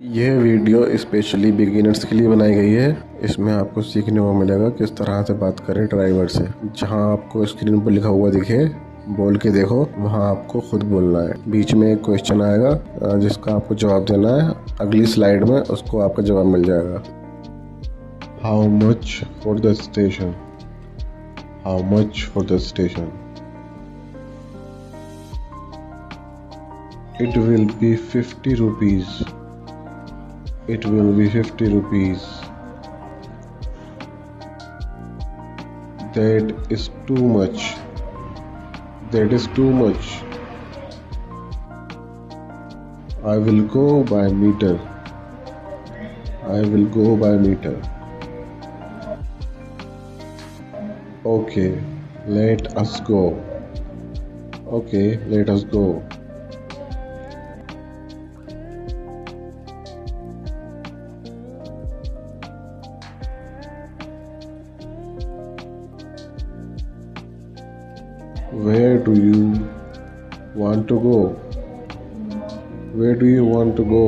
यह video specially beginners के लिए बनाई गई है। इसमें आपको सीखने को मिलेगा किस तरह से बात करें ड्राइवर से। जहां आपको स्क्रीन पर लिखा हुआ दिखे बोल के देखो, वहां आपको खुद बोलना है। बीच में एक क्वेश्चन आएगा जिसका आपको जवाब देना है। अगली स्लाइड में उसको आपका जवाब मिल जाएगा। How much for the station? How much for the station? It will be 50 rupees. It will be 50 rupees. That is too much. That is too much. I will go by meter. I will go by meter. Okay, let us go. Okay, let us go. Where do you want to go? Where do you want to go?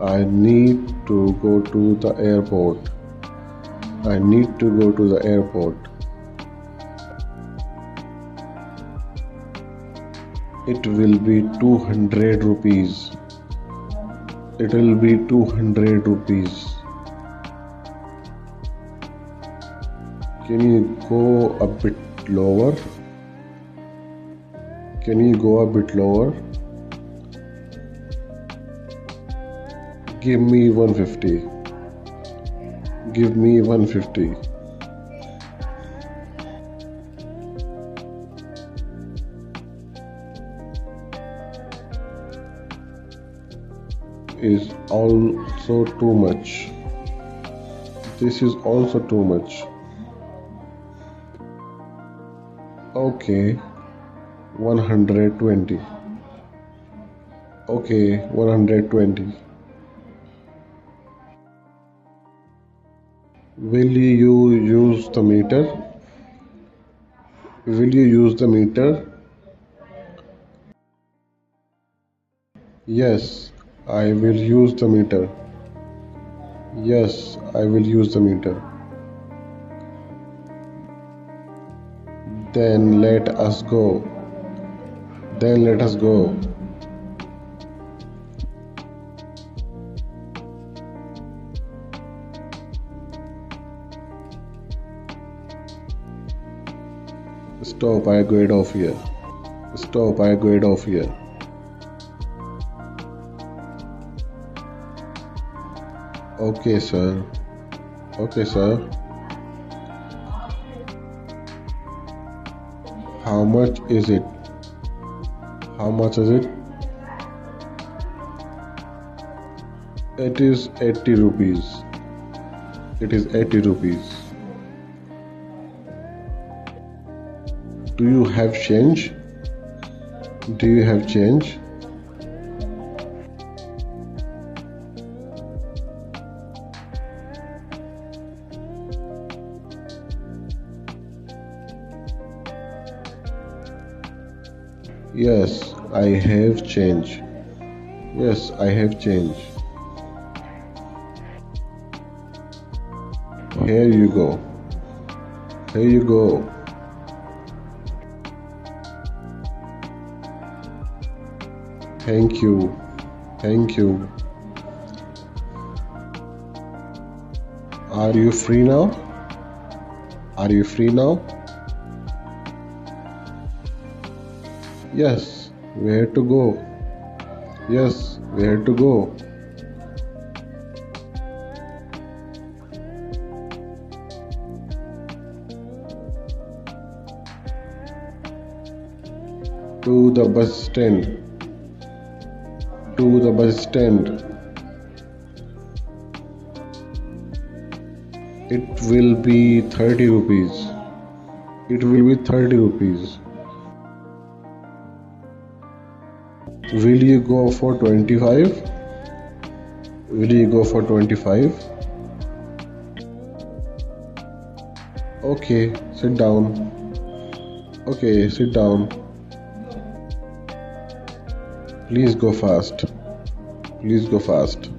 I need to go to the airport. I need to go to the airport. It will be 200 rupees. It will be 200 rupees. Can you go a bit lower? Can you go a bit lower? Give me 150. Give me 150. Is also too much. This is also too much. Okay, 120. Okay, 120. Will you use the meter? Will you use the meter? Yes, I will use the meter. Yes, I will use the meter. Then let us go. Then let us go. Stop, I get off here. Stop, I get off here. Okay, sir. Okay, sir. How much is it? How much is it? It is 80 rupees. It is 80 rupees. Do you have change? Do you have change? Yes, I have change. Yes, I have change. Here you go. Here you go. Thank you. Thank you. Are you free now? Are you free now? Yes, where to go? Yes, where to go? To the bus stand. To the bus stand. It will be 30 rupees. It will be 30 rupees. Will you go for 25? Will you go for 25? Okay, sit down. Okay, sit down. Please go fast, please go fast.